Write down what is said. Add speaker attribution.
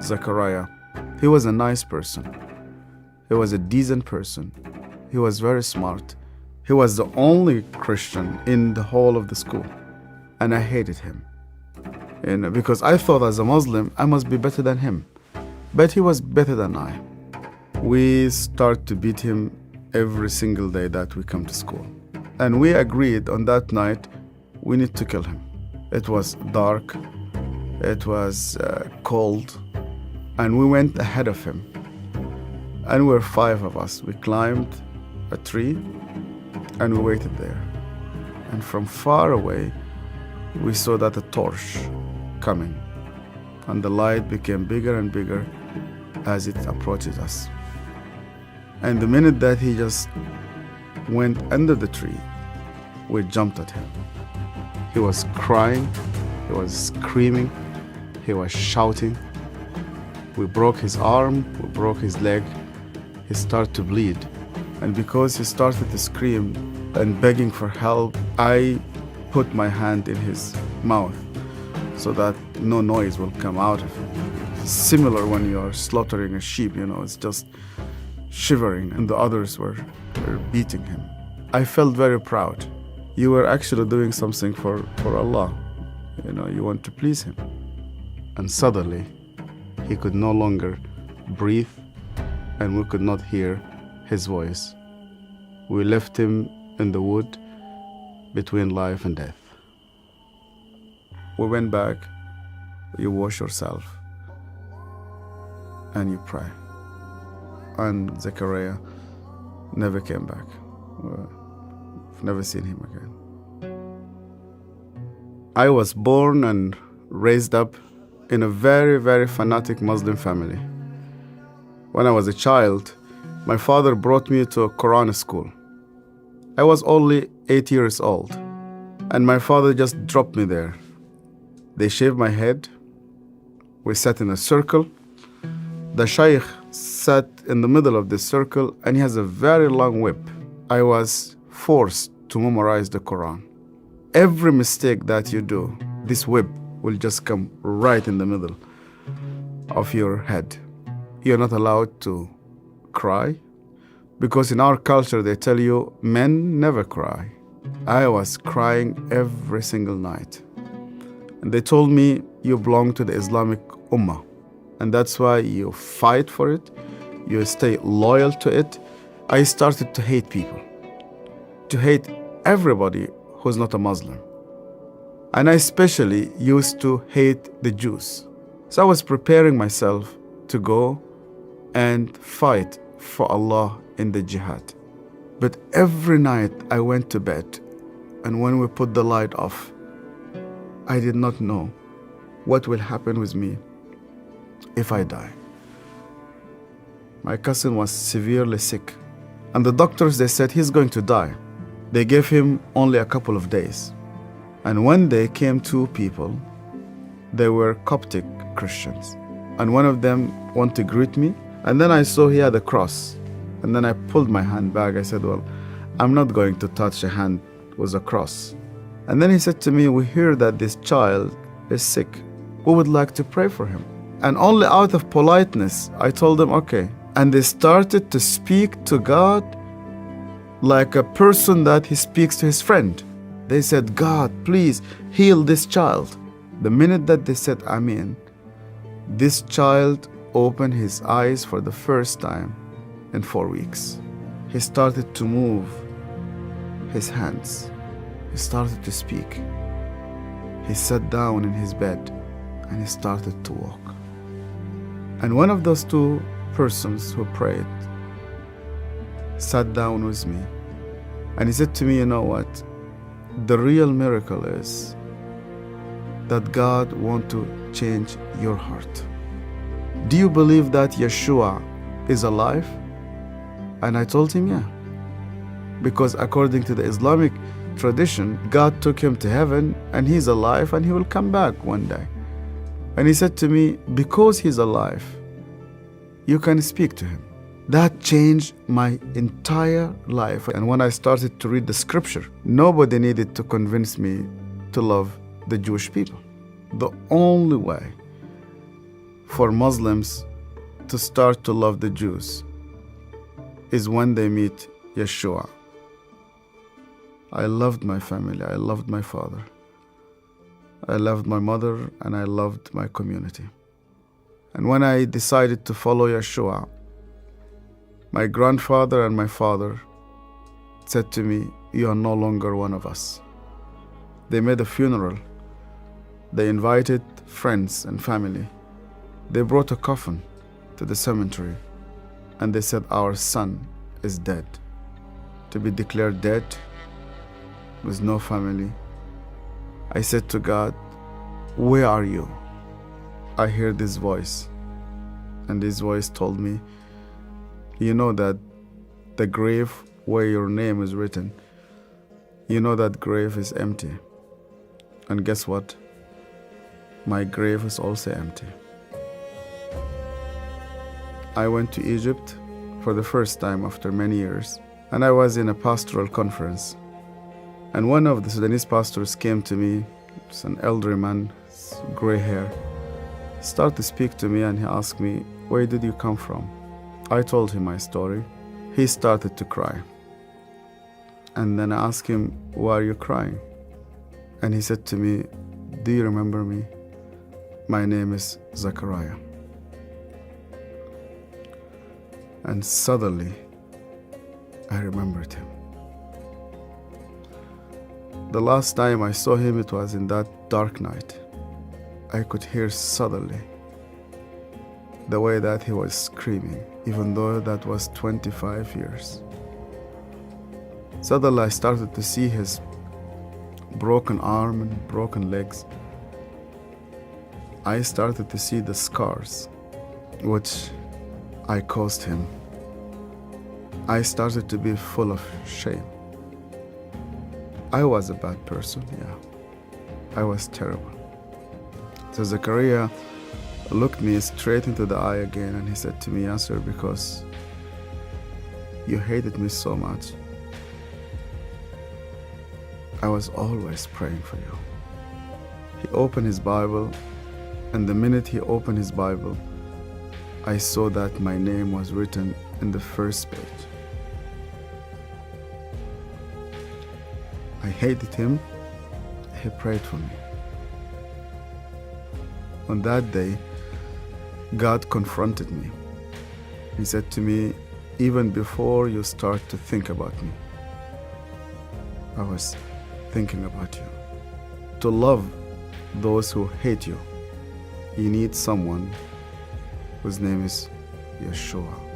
Speaker 1: Zachariah. He was a nice person. He was a decent person. He was very smart. He was the only Christian in the whole of the school. And I hated him. Because I thought as a Muslim, I must be better than him. But he was better than I. We start to beat him every single day that we come to school. And we agreed on that night, we need to kill him. It was dark. It was cold. And we went ahead of him. And we were 5 of us. We climbed a tree and we waited there. And from far away, we saw that a torch coming. And the light became bigger and bigger as it approaches us. And the minute that he just went under the tree, we jumped at him. He was crying, he was screaming, he was shouting. We broke his arm, we broke his leg. He started to bleed. And because he started to scream and begging for help, I put my hand in his mouth so that no noise will come out of him. Similar when you are slaughtering a sheep, it's just shivering, and the others were beating him. I felt very proud. You were actually doing something for Allah. You want to please Him. And suddenly, he could no longer breathe, and we could not hear his voice. We left him in the wood between life and death. We went back, you wash yourself, and you pray. And Zachariah never came back. I've never seen him again. I was born and raised up in a very, very fanatic Muslim family. When I was a child, my father brought me to a Quran school. I was only 8 years old, and my father just dropped me there. They shaved my head. We sat in a circle. The Shaykh sat in the middle of this circle, and he has a very long whip. I was forced to memorize the Quran. Every mistake that you do, this whip will just come right in the middle of your head. You're not allowed to cry, because in our culture they tell you men never cry. I was crying every single night. And they told me you belong to the Islamic Ummah, and that's why you fight for it, you stay loyal to it. I started to hate people, to hate everybody who's not a Muslim. And I especially used to hate the Jews. So I was preparing myself to go and fight for Allah in the jihad. But every night I went to bed, and when we put the light off, I did not know what will happen with me if I die. My cousin was severely sick, and the doctors, they said he's going to die. They gave him only a couple of days. And one day came 2 people. They were Coptic Christians. And one of them wanted to greet me. And then I saw he had a cross. And then I pulled my hand back. I said, well, I'm not going to touch a hand with a cross. And then he said to me, we hear that this child is sick. We would like to pray for him. And only out of politeness, I told them, okay. And they started to speak to God like a person that he speaks to his friend. They said, God, please heal this child. The minute that they said Amen, this child opened his eyes for the first time in 4 weeks. He started to move his hands. He started to speak. He sat down in his bed and he started to walk. And one of those 2 persons who prayed sat down with me, and he said to me, you know what? The real miracle is that God wants to change your heart. Do you believe that Yeshua is alive? And I told him, yeah. Because according to the Islamic tradition, God took him to heaven and he's alive and he will come back one day. And he said to me, because he's alive, you can speak to him. That changed my entire life. And when I started to read the scripture, nobody needed to convince me to love the Jewish people. The only way for Muslims to start to love the Jews is when they meet Yeshua. I loved my family, I loved my father, I loved my mother, and I loved my community. And when I decided to follow Yeshua, my grandfather and my father said to me, "You are no longer one of us." They made a funeral. They invited friends and family. They brought a coffin to the cemetery, and they said, "Our son is dead." To be declared dead with no family, I said to God, "Where are you?" I heard this voice, and this voice told me, "You know that the grave where your name is written, you know that grave is empty. And guess what? My grave is also empty." I went to Egypt for the first time after many years, and I was in a pastoral conference. And one of the Sudanese pastors came to me. It's an elderly man, gray hair. He started to speak to me, and he asked me, "Where did you come from?" I told him my story. He started to cry. And then I asked him, "Why are you crying?" And he said to me, "Do you remember me? My name is Zachariah." And suddenly, I remembered him. The last time I saw him, it was in that dark night. I could hear suddenly the way that he was screaming, even though that was 25 years. Suddenly I started to see his broken arm and broken legs. I started to see the scars which I caused him. I started to be full of shame. I was a bad person, yeah. I was terrible. So Zachariah looked me straight into the eye again, and he said to me, "Yasser, because you hated me so much, I was always praying for you." He opened his Bible, and the minute he opened his Bible, I saw that my name was written in the first page. I hated him. He prayed for me. On that day, God confronted me. He said to me, "Even before you start to think about me, I was thinking about you. To love those who hate you, you need someone whose name is Yeshua."